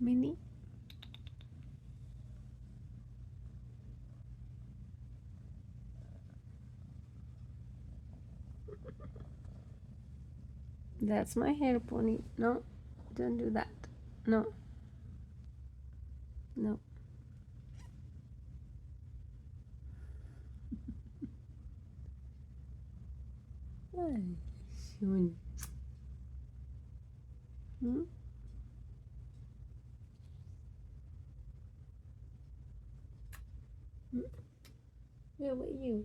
Minnie. That's my hair pony. No, don't do that. No, no. Ay, Shun. Hmm? Where were you?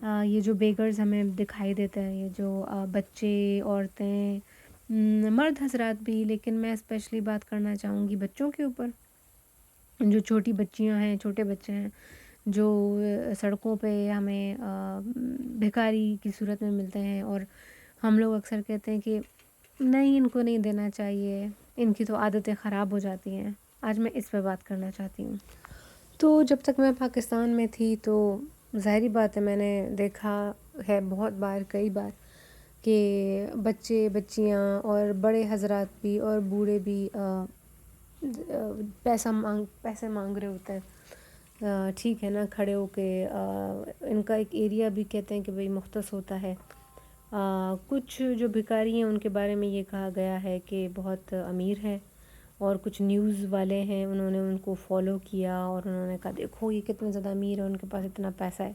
یہ جو beggars ہمیں دکھائی دیتے ہیں، یہ جو بچے، عورتیں، مرد حضرات بھی، لیکن میں اسپیشلی بات کرنا چاہوں گی بچوں کے اوپر، جو چھوٹی بچیاں ہیں، چھوٹے بچے ہیں، جو سڑکوں پہ ہمیں بھکاری کی صورت میں ملتے ہیں، اور ہم لوگ اکثر کہتے ہیں کہ نہیں، ان کو نہیں دینا چاہیے، ان کی تو عادتیں خراب ہو جاتی ہیں۔ آج میں اس پہ بات کرنا چاہتی ہوں۔ تو جب تک میں پاکستان میں تھی تو ظاہری بات ہے، میں نے دیکھا ہے بہت بار، کئی بار، کہ بچے، بچیاں اور بڑے حضرات بھی اور بوڑھے بھی پیسے مانگ رہے ہوتے ہیں، ٹھیک ہے نا، کھڑے ہو کے۔ ان کا ایک ایریا بھی کہتے ہیں کہ بھئی مختص ہوتا ہے۔ کچھ جو بھکاری ہیں ان کے بارے میں یہ کہا گیا ہے کہ بہت امیر ہے، اور کچھ نیوز والے ہیں انہوں نے ان کو فالو کیا اور انہوں نے کہا دیکھو یہ کتنے زیادہ امیر ہے، ان کے پاس اتنا پیسہ ہے۔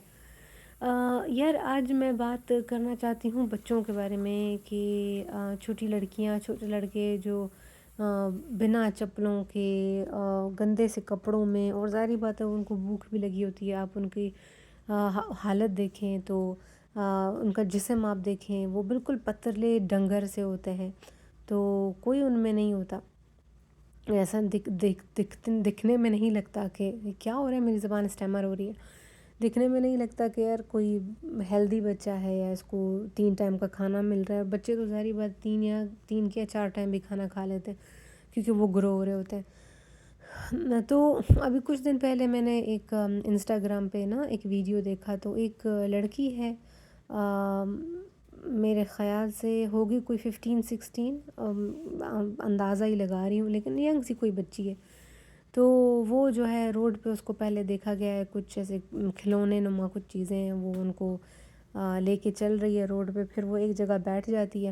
یار آج میں بات کرنا چاہتی ہوں بچوں کے بارے میں، کہ چھوٹی لڑکیاں، چھوٹے لڑکے جو بنا چپلوں کے، گندے سے کپڑوں میں، اور ظاہری بات ہے ان کو بھوک بھی لگی ہوتی ہے، آپ ان کی حالت دیکھیں تو ان کا جسم آپ دیکھیں، وہ بالکل پتلے ڈنگر سے ہوتے ہیں، تو کوئی ان میں نہیں ہوتا ایسا دکھنے میں نہیں لگتا کہ کیا ہو رہا ہے، میری زبان اسٹیمر ہو رہی ہے، دکھنے میں نہیں لگتا کہ یار کوئی ہیلدی بچہ ہے، یا اس کو 3 ٹائم کا کھانا مل رہا ہے۔ بچے تو ظاہری بات 3 یا 4 ٹائم بھی کھانا کھا لیتے ہیں، کیونکہ وہ گرو ہو رہے ہوتے ہیں۔ تو ابھی کچھ دن پہلے میں نے ایک انسٹاگرام پہ نا ایک ویڈیو دیکھا، تو ایک لڑکی ہے، میرے خیال سے ہوگی کوئی 15-16، اندازہ ہی لگا رہی ہوں، لیکن ینگ سی کوئی بچی ہے۔ تو وہ جو ہے روڈ پہ اس کو پہلے دیکھا گیا ہے، کچھ ایسے کھلونے نما کچھ چیزیں ہیں، وہ ان کو لے کے چل رہی ہے روڈ پہ، پھر وہ ایک جگہ بیٹھ جاتی ہے،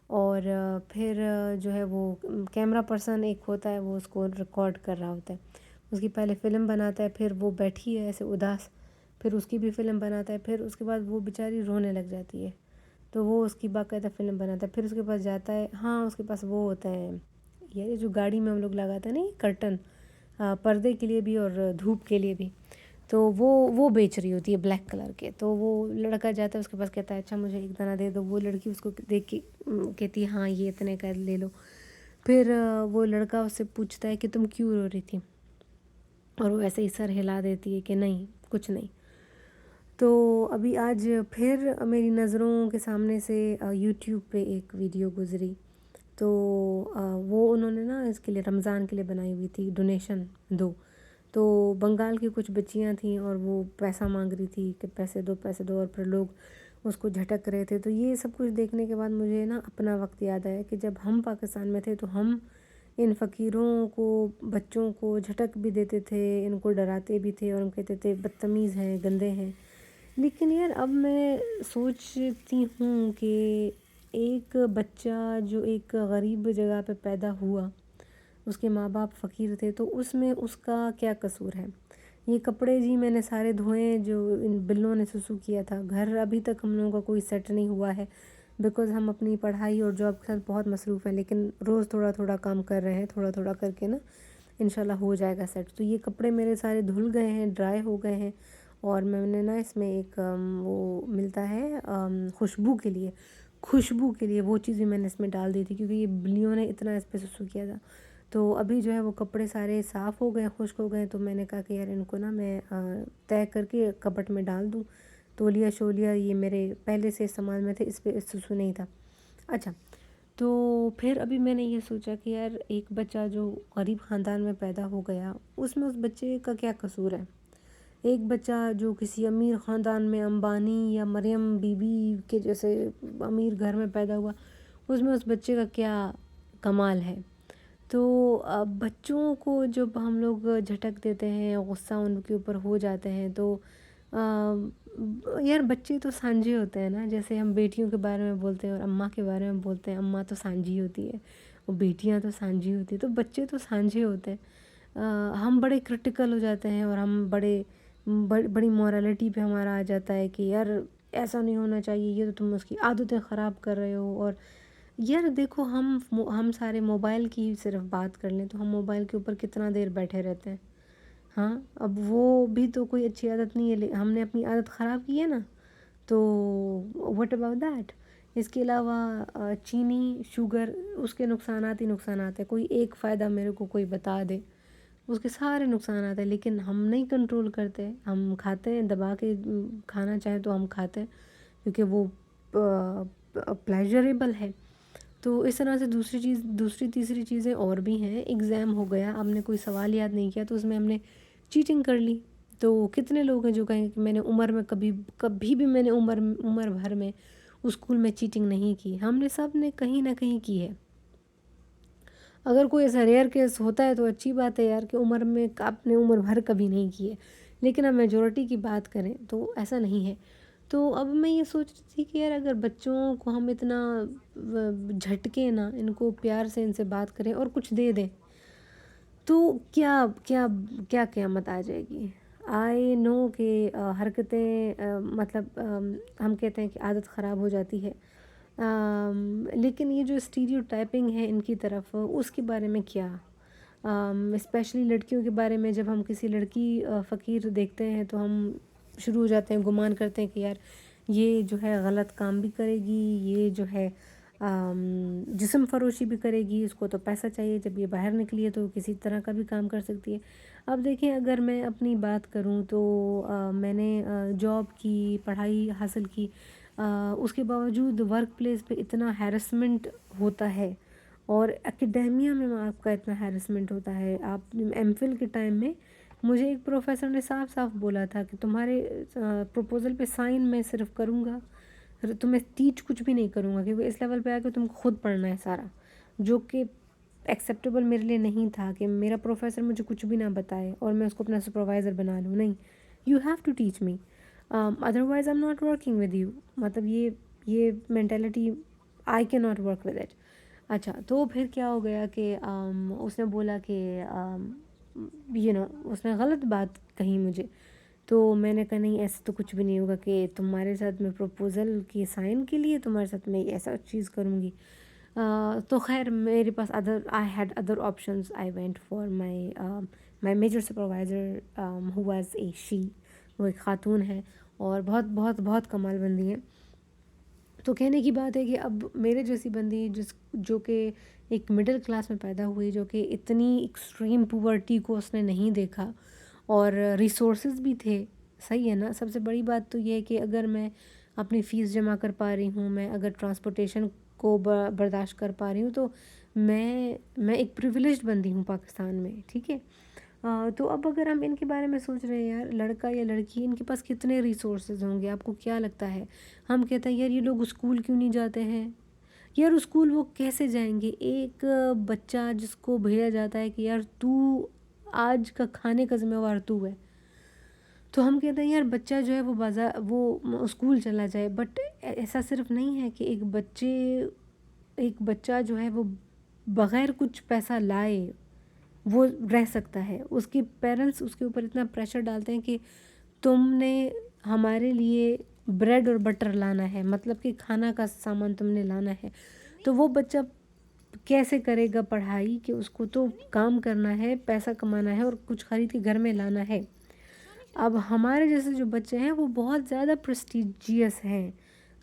اور پھر جو ہے وہ کیمرہ پرسن ایک ہوتا ہے، وہ اس کو ریکارڈ کر رہا ہوتا ہے، اس کی پہلے فلم بناتا ہے، پھر وہ بیٹھی ہے ایسے اداس، پھر اس کی بھی فلم بناتا ہے، پھر اس کے بعد وہ بیچاری رونے لگ جاتی ہے، تو وہ اس کی باقاعدہ فلم بناتا ہے، پھر اس کے پاس جاتا ہے، ہاں اس کے پاس وہ ہوتا ہے، یہ جو گاڑی میں ہم لوگ لگاتے ہیں نا کرٹن، پردے کے لیے بھی اور دھوپ کے لیے بھی، تو وہ بیچ رہی ہوتی ہے بلیک کلر کے، تو وہ لڑکا جاتا ہے اس کے پاس، کہتا ہے اچھا مجھے ایک دانہ دے دو، وہ لڑکی اس کو دیکھ کے کہتی ہے ہاں یہ اتنے کا لے لو، پھر وہ لڑکا اس سے پوچھتا ہے کہ تم کیوں رو رہی تھی، اور وہ ایسے ہی سر ہلا دیتی ہے کہ نہیں کچھ نہیں۔ تو ابھی آج پھر میری نظروں کے سامنے سے یوٹیوب پہ ایک ویڈیو گزری، تو وہ انہوں نے نا اس کے لیے رمضان کے لیے بنائی ہوئی تھی، ڈونیشن دو، تو بنگال کی کچھ بچیاں تھیں اور وہ پیسہ مانگ رہی تھی کہ پیسے دو پیسے دو، اور پھر لوگ اس کو جھٹک رہے تھے۔ تو یہ سب کچھ دیکھنے کے بعد مجھے نا اپنا وقت یاد آیا کہ جب ہم پاکستان میں تھے تو ہم ان فقیروں کو، بچوں کو جھٹک بھی دیتے تھے، ان کو ڈراتے بھی تھے، اور ہم کہتے تھے بدتمیز ہیں، گندے ہیں۔ لیکن یار اب میں سوچتی ہوں کہ ایک بچہ جو ایک غریب جگہ پہ پیدا ہوا، اس کے ماں باپ فقیر تھے، تو اس میں اس کا کیا قصور ہے؟ یہ کپڑے جی میں نے سارے دھوئے جو ان بلوں نے سسو کیا تھا، گھر ابھی تک ہم لوگوں کا کوئی سیٹ نہیں ہوا ہے، بیکاز ہم اپنی پڑھائی اور جاب کے ساتھ بہت مصروف ہیں، لیکن روز تھوڑا تھوڑا کام کر رہے ہیں، تھوڑا تھوڑا کر کے نا انشاءاللہ ہو جائے گا سیٹ۔ تو یہ کپڑے میرے سارے دھل گئے ہیں، ڈرائی ہو گئے ہیں، اور میں نے نا اس میں ایک وہ ملتا ہے خوشبو کے لیے وہ چیز بھی میں نے اس میں ڈال دی تھی، کیونکہ یہ بلیوں نے اتنا اس پہ سسو کیا تھا۔ تو ابھی جو ہے وہ کپڑے سارے صاف ہو گئے، خشک ہو گئے، تو میں نے کہا کہ یار ان کو نا میں طے کر کے کبٹ میں ڈال دوں۔ تولیہ شولیہ یہ میرے پہلے سے استعمال میں تھے، اس پہ سسو نہیں تھا۔ اچھا، تو پھر ابھی میں نے یہ سوچا کہ یار ایک بچہ جو غریب خاندان میں پیدا ہو گیا، اس میں اس بچے کا کیا قصور ہے؟ ایک بچہ جو کسی امیر خاندان میں، امبانی یا مریم بی بی کے جیسے امیر گھر میں پیدا ہوا، اس میں اس بچے کا کیا کمال ہے؟ تو بچوں کو جب ہم لوگ جھٹک دیتے ہیں، غصہ ان کے اوپر ہو جاتے ہیں، تو یار بچے تو سانجھے ہوتے ہیں نا، جیسے ہم بیٹیوں کے بارے میں بولتے ہیں اور اماں کے بارے میں بولتے ہیں، اماں تو سانجھی ہوتی ہے، وہ بیٹیاں تو سانجھی ہوتی ہیں، تو بچے تو سانجھے ہوتے ہیں۔ ہم بڑے کرٹیکل ہو جاتے ہیں، اور ہم بڑی مورالٹی پہ ہمارا آ جاتا ہے کہ یار ایسا نہیں ہونا چاہیے، یہ تو تم اس کی عادتیں خراب کر رہے ہو۔ اور یار دیکھو ہم سارے موبائل کی صرف بات کر لیں تو ہم موبائل کے اوپر کتنا دیر بیٹھے رہتے ہیں، ہاں اب وہ بھی تو کوئی اچھی عادت نہیں ہے، ہم نے اپنی عادت خراب کی ہے نا۔ تو وٹ اباؤٹ دیٹ؟ اس کے علاوہ چینی، شوگر، اس کے نقصانات ہی نقصانات ہیں. کوئی ایک فائدہ میرے کو کوئی بتا دے، اس کے سارے نقصانات ہیں، لیکن ہم نہیں کنٹرول کرتے. ہم کھاتے ہیں دبا کے، کھانا چاہیں تو ہم کھاتے ہیں کیونکہ وہ پلیجریبل ہے. تو اس طرح سے دوسری تیسری چیزیں اور بھی ہیں. ایگزام ہو گیا، ہم نے کوئی سوال یاد نہیں کیا تو اس میں ہم نے چیٹنگ کر لی. تو کتنے لوگ ہیں جو کہیں گے کہ میں نے عمر میں کبھی بھی میں نے عمر بھر میں اسکول میں چیٹنگ نہیں کی. ہم نے سب نے کہیں نہ کہیں کی ہے. اگر کوئی ایسا ریئر کیس ہوتا ہے تو اچھی بات ہے یار کہ عمر میں آپ نے عمر بھر کبھی نہیں کی ہے، لیکن اب میجورٹی کی بات کریں تو ایسا نہیں ہے. تو اب میں یہ سوچ رہی تھی کہ یار اگر بچوں کو ہم اتنا جھٹکیں نا، ان کو پیار سے ان سے بات کریں اور کچھ دے دیں تو کیا کیا کیا قیامت آ جائے گی. آئی نو کہ حرکتیں مطلب ہم کہتے ہیں کہ عادت خراب ہو جاتی ہے، لیکن یہ جو اسٹیریو ٹائپنگ ہے ان کی طرف، اس کے بارے میں کیا، اسپیشلی لڑکیوں کے بارے میں. جب ہم کسی لڑکی فقیر دیکھتے ہیں تو ہم شروع ہو جاتے ہیں گمان کرتے ہیں کہ یار یہ جو ہے غلط کام بھی کرے گی، یہ جو ہے جسم فروشی بھی کرے گی، اس کو تو پیسہ چاہیے، جب یہ باہر نکلی ہے تو کسی طرح کا بھی کام کر سکتی ہے. اب دیکھیں اگر میں اپنی بات کروں تو میں نے جاب کی، پڑھائی حاصل کی، اس کے باوجود ورک پلیس پہ اتنا ہیرسمنٹ ہوتا ہے، اور اکیڈیمیا میں آپ کا اتنا ہیرسمنٹ ہوتا ہے. آپ ایم فل کے ٹائم میں مجھے ایک پروفیسر نے صاف صاف بولا تھا کہ تمہارے پروپوزل پہ سائن میں صرف کروں گا، تمہیں ٹیچ کچھ بھی نہیں کروں گا، کیونکہ اس لیول پہ آ کے تم خود پڑھنا ہے سارا، جو کہ ایکسیپٹیبل میرے لیے نہیں تھا کہ میرا پروفیسر مجھے کچھ بھی نہ بتائے اور میں اس کو اپنا سپروائزر بنا لوں. نہیں، you have to teach me, otherwise I am not working with you. مطلب یہ مینٹیلٹی آئی کی ناٹ ورک ود اٹ. اچھا تو پھر کیا ہو گیا کہ اس نے بولا کہ اس نے غلط بات کہی مجھے. تو میں نے کہا نہیں ایسا تو کچھ بھی نہیں ہوگا کہ تمہارے ساتھ میں پروپوزل کی سائن کے لیے تمہارے ساتھ میں ایسا چیز کروں گی. تو خیر میرے پاس I had other options. I went for my major supervisor who was a she. وہ ایک خاتون ہے اور بہت بہت بہت کمال بندی ہیں. تو کہنے کی بات ہے کہ اب میرے جیسی بندی جو کہ ایک مڈل کلاس میں پیدا ہوئی، جو کہ اتنی ایکسٹریم پوورٹی کو اس نے نہیں دیکھا، اور ریسورسز بھی تھے. صحیح ہے نا. سب سے بڑی بات تو یہ ہے کہ اگر میں اپنی فیس جمع کر پا رہی ہوں، میں اگر ٹرانسپورٹیشن کو برداشت کر پا رہی ہوں، تو میں ایک پریویلیجڈ بندی ہوں پاکستان میں. ٹھیک ہے. تو اب اگر ہم ان کے بارے میں سوچ رہے ہیں یار لڑکا یا لڑکی ان کے پاس کتنے ریسورسز ہوں گے، آپ کو کیا لگتا ہے؟ ہم کہتے ہیں یار یہ لوگ اسکول کیوں نہیں جاتے ہیں. یار اسکول وہ کیسے جائیں گے؟ ایک بچہ جس کو بھیجا جاتا ہے کہ یار تو آج کا کھانے کا ذمہ وار تو ہے، تو ہم کہتے ہیں یار بچہ جو ہے وہ اسکول چلا جائے. بٹ ایسا صرف نہیں ہے کہ ایک بچہ جو ہے وہ بغیر کچھ پیسہ لائے وہ رہ سکتا ہے. اس کے پیرنٹس اس کے اوپر اتنا پریشر ڈالتے ہیں کہ تم نے ہمارے لیے بریڈ اور بٹر لانا ہے، مطلب کہ کھانا کا سامان تم نے لانا ہے. تو وہ بچہ کیسے کرے گا پڑھائی کہ اس کو تو کام کرنا ہے، پیسہ کمانا ہے اور کچھ خرید کے گھر میں لانا ہے. اب ہمارے جیسے جو بچے ہیں وہ بہت زیادہ پریسٹیجیس ہیں.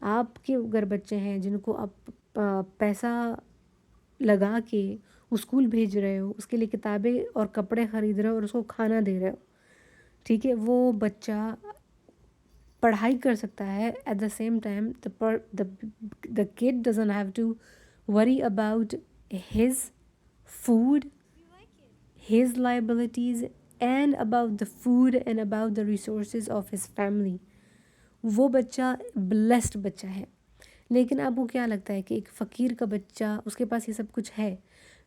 آپ کے اگر بچے ہیں جن کو آپ پیسہ لگا کے اسکول بھیج رہے ہو، اس کے لیے کتابیں اور کپڑے خرید رہے ہو اور اس کو کھانا دے رہے ہو، ٹھیک ہے، وہ بچہ پڑھائی کر سکتا ہے. At the same time the kid doesn't have to worry about his food, his liabilities, and about the food and about the resources of his family. وہ بچہ بلیسڈ بچہ ہے. لیکن آپ کو کیا لگتا ہے کہ ایک فقیر کا بچہ اس کے پاس یہ سب کچھ ہے؟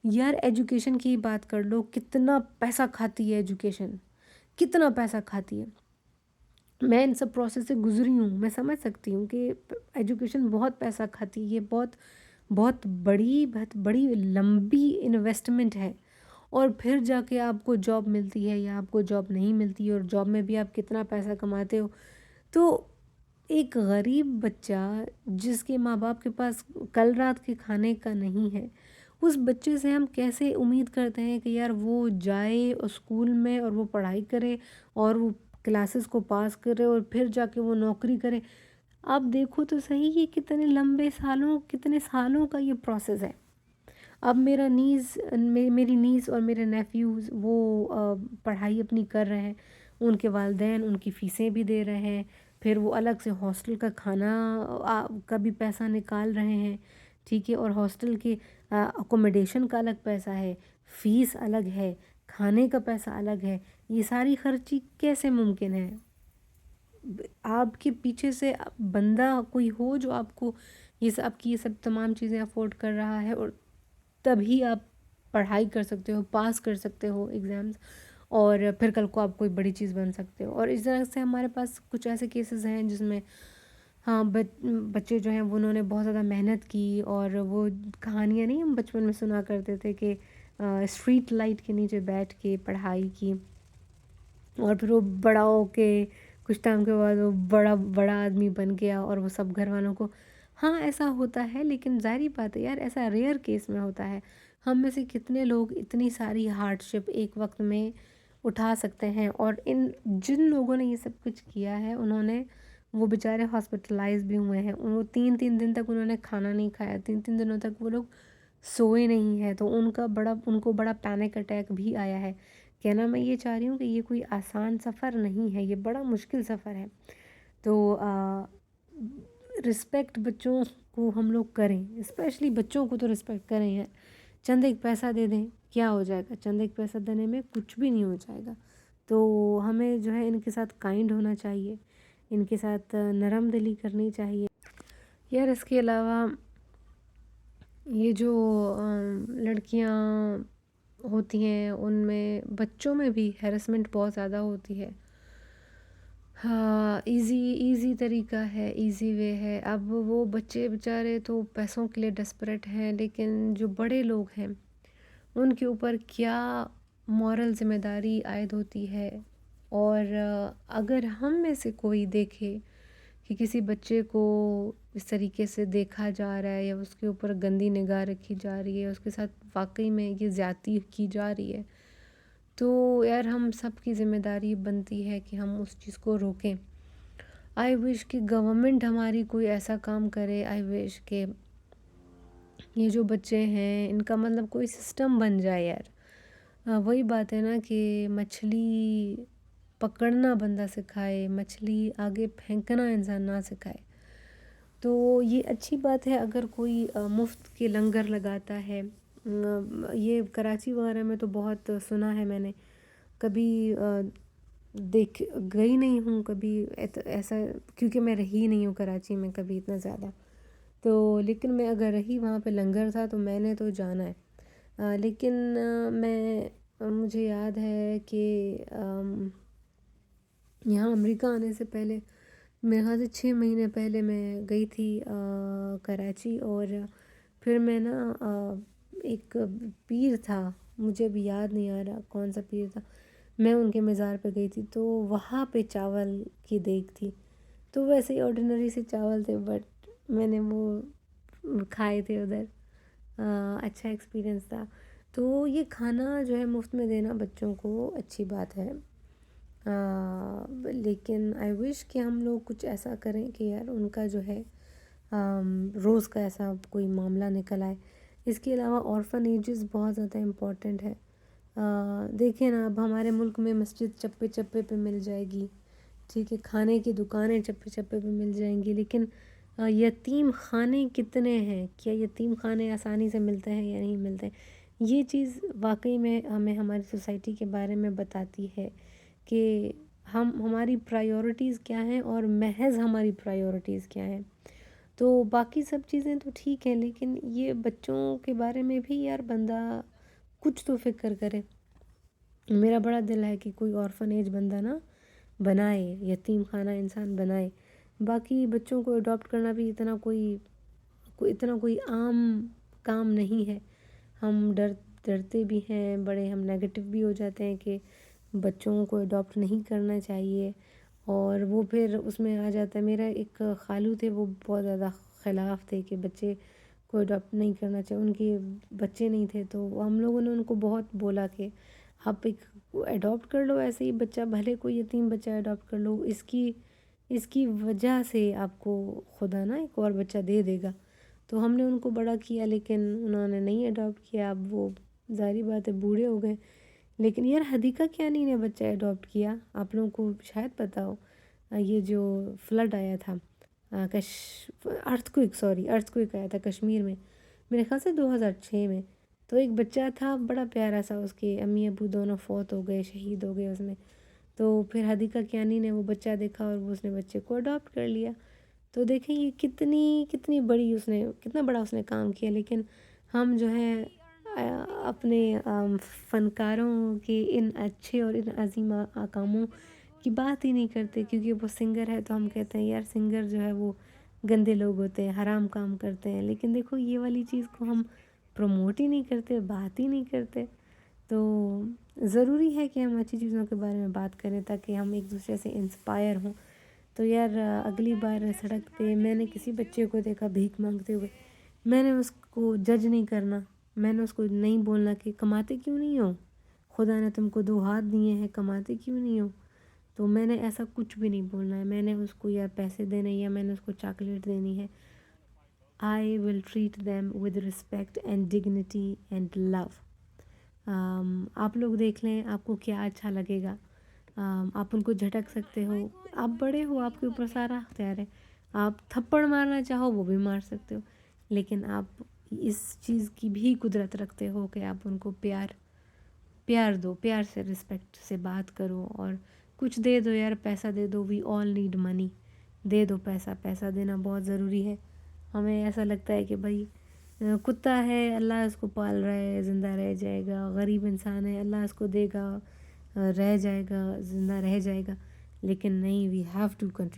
یار ایجوکیشن کی بات کر لو، کتنا پیسہ کھاتی ہے ایجوکیشن، کتنا پیسہ کھاتی ہے. میں ان سب پروسیس سے گزری ہوں، میں سمجھ سکتی ہوں کہ ایجوکیشن بہت پیسہ کھاتی ہے. یہ بہت بڑی لمبی انویسٹمنٹ ہے. اور پھر جا کے آپ کو جاب ملتی ہے یا آپ کو جاب نہیں ملتی، اور جاب میں بھی آپ کتنا پیسہ کماتے ہو. تو ایک غریب بچہ جس کے ماں باپ کے پاس کل رات کے کھانے کا نہیں ہے، اس بچے سے ہم کیسے امید کرتے ہیں کہ یار وہ جائے اسکول میں اور وہ پڑھائی کرے اور وہ کلاسز کو پاس کرے اور پھر جا کے وہ نوکری کرے. آپ دیکھو تو صحیح یہ کتنے سالوں کا یہ پروسیس ہے. اب میری نیس اور میرے نیفیوز وہ پڑھائی اپنی کر رہے ہیں، ان کے والدین ان کی فیسیں بھی دے رہے ہیں، پھر وہ الگ سے ہاسٹل کا کھانا کا بھی پیسہ نکال رہے ہیں، ٹھیک ہے، اور ہاسٹل کی اکوموڈیشن کا الگ پیسہ ہے، فیس الگ ہے، کھانے کا پیسہ الگ ہے. یہ ساری خرچی کیسے ممکن ہے؟ آپ کے پیچھے سے بندہ کوئی ہو جو آپ کو یہ سب تمام چیزیں افورڈ کر رہا ہے، اور تبھی آپ پڑھائی کر سکتے ہو، پاس کر سکتے ہو ایگزامز، اور پھر کل کو آپ کوئی بڑی چیز بن سکتے ہو. اور اس طرح سے ہمارے پاس کچھ ایسے کیسز ہیں جس میں ہاں بچے جو ہیں انہوں نے بہت زیادہ محنت کی، اور وہ کہانیاں نہیں ہم بچپن میں سنا کرتے تھے کہ اسٹریٹ لائٹ کے نیچے بیٹھ کے پڑھائی کی، اور پھر وہ بڑا ہو کے کچھ ٹائم کے بعد وہ بڑا آدمی بن گیا، اور وہ سب گھر والوں کو. ہاں ایسا ہوتا ہے، لیکن ظاہری بات ہے یار ایسا ریئر کیس میں ہوتا ہے. ہم میں سے کتنے لوگ اتنی ساری ہارڈ شپ ایک وقت میں اٹھا سکتے ہیں؟ اور جن لوگوں نے یہ سب کچھ کیا ہے انہوں نے وہ بیچارے ہاسپٹلائز بھی ہوئے ہیں، وہ 3 دن تک انہوں نے کھانا نہیں کھایا، 3 دنوں تک وہ لوگ سوئے نہیں ہیں، تو ان کو بڑا پینک اٹیک بھی آیا ہے. کہنا میں یہ چاہ رہی ہوں کہ یہ کوئی آسان سفر نہیں ہے، یہ بڑا مشکل سفر ہے. تو رسپیکٹ بچوں کو ہم لوگ کریں، اسپیشلی بچوں کو تو رسپیکٹ کریں یار. چند ایک پیسہ دے دیں کیا ہو جائے گا؟ چند ایک پیسہ دینے میں کچھ بھی نہیں ہو جائے گا. تو ہمیں جو ہے ان کے ساتھ کائنڈ ہونا چاہیے، ان کے ساتھ نرم دلی کرنی چاہیے یار. اس کے علاوہ یہ جو لڑکیاں ہوتی ہیں ان میں بچوں میں بھی ہیرسمنٹ بہت زیادہ ہوتی ہے. ہاں ایزی طریقہ ہے، ایزی وے ہے. اب وہ بچے بیچارے تو پیسوں کے لیے ڈسپریٹ ہیں، لیکن جو بڑے لوگ ہیں ان کے اوپر کیا مورل ذمہ داری عائد ہوتی ہے. اور اگر ہم میں سے کوئی دیکھے کہ کسی بچے کو اس طریقے سے دیکھا جا رہا ہے، یا اس کے اوپر گندی نگاہ رکھی جا رہی ہے، اس کے ساتھ واقعی میں یہ زیادتی کی جا رہی ہے، تو یار ہم سب کی ذمہ داری بنتی ہے کہ ہم اس چیز کو روکیں. آئی وش کہ گورنمنٹ ہماری کوئی ایسا کام کرے. آئی وش کہ یہ جو بچے ہیں ان کا مطلب کوئی سسٹم بن جائے یار. وہی بات ہے نا کہ مچھلی پکڑنا بندہ سکھائے، مچھلی آگے پھینکنا انسان نہ سکھائے. تو یہ اچھی بات ہے اگر کوئی مفت کے لنگر لگاتا ہے. یہ کراچی وغیرہ میں تو بہت سنا ہے میں نے، کبھی گئی نہیں ہوں کبھی ایسا، کیونکہ میں رہی نہیں ہوں کراچی میں کبھی اتنا زیادہ. تو لیکن میں اگر رہی وہاں پہ لنگر تھا تو میں نے تو جانا ہے. لیکن مجھے یاد ہے کہ یہاں امریکہ آنے سے پہلے میرے خیال سے 6 مہینے پہلے میں گئی تھی کراچی. اور پھر میں نا ایک پیر تھا، مجھے ابھی یاد نہیں آ رہا کون سا پیر تھا، میں ان کے مزار پہ گئی تھی. تو وہاں پہ چاول کی دیگ تھی، تو ویسے ہی آرڈینری سے چاول تھے، بٹ میں نے وہ کھائے تھے ادھر. اچھا ایکسپیرئنس تھا. تو یہ کھانا جو ہے مفت میں دینا بچوں کو اچھی بات ہے، لیکن آئی وش کہ ہم لوگ کچھ ایسا کریں کہ یار ان کا جو ہے روز کا ایسا کوئی معاملہ نکل آئے. اس کے علاوہ آرفن ایجز بہت زیادہ امپورٹنٹ ہے. دیکھیں نا اب ہمارے ملک میں مسجد چپے چپے پہ مل جائے گی، ٹھیک ہے، کھانے کی دکانیں چپے چپے پہ مل جائیں گی، لیکن یتیم خانے کتنے ہیں؟ کیا یتیم خانے آسانی سے ملتے ہیں یا نہیں ملتے ہیں؟ یہ چیز واقعی میں ہمیں ہماری سوسائٹی کے بارے میں بتاتی ہے کہ ہماری پرائیورٹیز کیا ہیں اور محض ہماری پرائیورٹیز کیا ہیں. تو باقی سب چیزیں تو ٹھیک ہیں، لیکن یہ بچوں کے بارے میں بھی یار بندہ کچھ تو فکر کرے. میرا بڑا دل ہے کہ کوئی آرفن ایج بندہ نا بنائے، یتیم خانہ انسان بنائے. باقی بچوں کو اڈاپٹ کرنا بھی اتنا کوئی عام کام نہیں ہے. ہم ڈرتے بھی ہیں بڑے، ہم نیگیٹو بھی ہو جاتے ہیں کہ بچوں کو اڈاپٹ نہیں کرنا چاہیے، اور وہ پھر اس میں آ جاتا ہے. میرا ایک خالو تھے، وہ بہت زیادہ خلاف تھے کہ بچے کو اڈاپٹ نہیں کرنا چاہیے، ان کے بچے نہیں تھے. تو ہم لوگوں نے ان کو بہت بولا کہ آپ ایک اڈاپٹ کر لو، ایسے ہی بچہ، بھلے کوئی یتیم بچہ اڈاپٹ کر لو، اس کی اس کی وجہ سے آپ کو خدا نا ایک اور بچہ دے دے گا. تو ہم نے ان کو بڑا کیا لیکن انہوں نے نہیں اڈاپٹ کیا. اب وہ ظاہری بات ہے بوڑھے ہو گئے. لیکن یار حدیقہ کیانی نے بچہ اڈاپٹ کیا. آپ لوگوں کو شاید پتہ ہو یہ جو فلڈ آیا تھا ارتھ کوئک آیا تھا کشمیر میں میرے خیال سے 2006 میں. تو ایک بچہ تھا بڑا پیارا سا, اس کے امی ابو دونوں فوت ہو گئے, شہید ہو گئے اس میں. تو پھر حدیقہ کیانی نے وہ بچہ دیکھا اور وہ اس نے بچے کو اڈاپٹ کر لیا. تو دیکھیں یہ کتنی بڑی کتنا بڑا اس نے کام کیا. لیکن ہم جو ہیں اپنے فنکاروں کے ان اچھے اور ان عظیم کاموں کی بات ہی نہیں کرتے, کیونکہ وہ سنگر ہے تو ہم کہتے ہیں یار سنگر جو ہے وہ گندے لوگ ہوتے ہیں, حرام کام کرتے ہیں. لیکن دیکھو یہ والی چیز کو ہم پروموٹ ہی نہیں کرتے, بات ہی نہیں کرتے. تو ضروری ہے کہ ہم اچھی چیزوں کے بارے میں بات کریں تاکہ ہم ایک دوسرے سے انسپائر ہوں. تو یار اگلی بار سڑک پہ میں نے کسی بچے کو دیکھا بھیک مانگتے ہوئے, میں نے اس کو جج نہیں کرنا, میں نے اس کو نہیں بولنا کہ کماتے کیوں نہیں ہو, خدا نے تم کو 2 ہاتھ دیے ہیں, کماتے کیوں نہیں ہو. تو میں نے ایسا کچھ بھی نہیں بولنا ہے. میں نے اس کو یا پیسے دینے یا میں نے اس کو چاکلیٹ دینی ہے. I will treat them with respect and dignity and love. آپ لوگ دیکھ لیں آپ کو کیا اچھا لگے گا. آپ ان کو جھٹک سکتے ہو, آپ بڑے ہو, آپ کے اوپر سارا اختیار ہے. آپ تھپڑ مارنا چاہو وہ بھی مار سکتے ہو, لیکن آپ اس چیز کی بھی قدرت رکھتے ہو کہ آپ ان کو پیار دو, پیار سے رسپیکٹ سے بات کرو, اور کچھ دے دو یار, پیسہ دے دو. وی آل نیڈ منی. دے دو پیسہ دینا بہت ضروری ہے. ہمیں ایسا لگتا ہے کہ بھائی کتا ہے اللہ اس کو پال رہا ہے, زندہ رہ جائے گا. غریب انسان ہے اللہ اس کو دے گا, رہ جائے گا, زندہ رہ جائے گا. لیکن نہیں, وی ہیو ٹو کنٹریبیوٹ.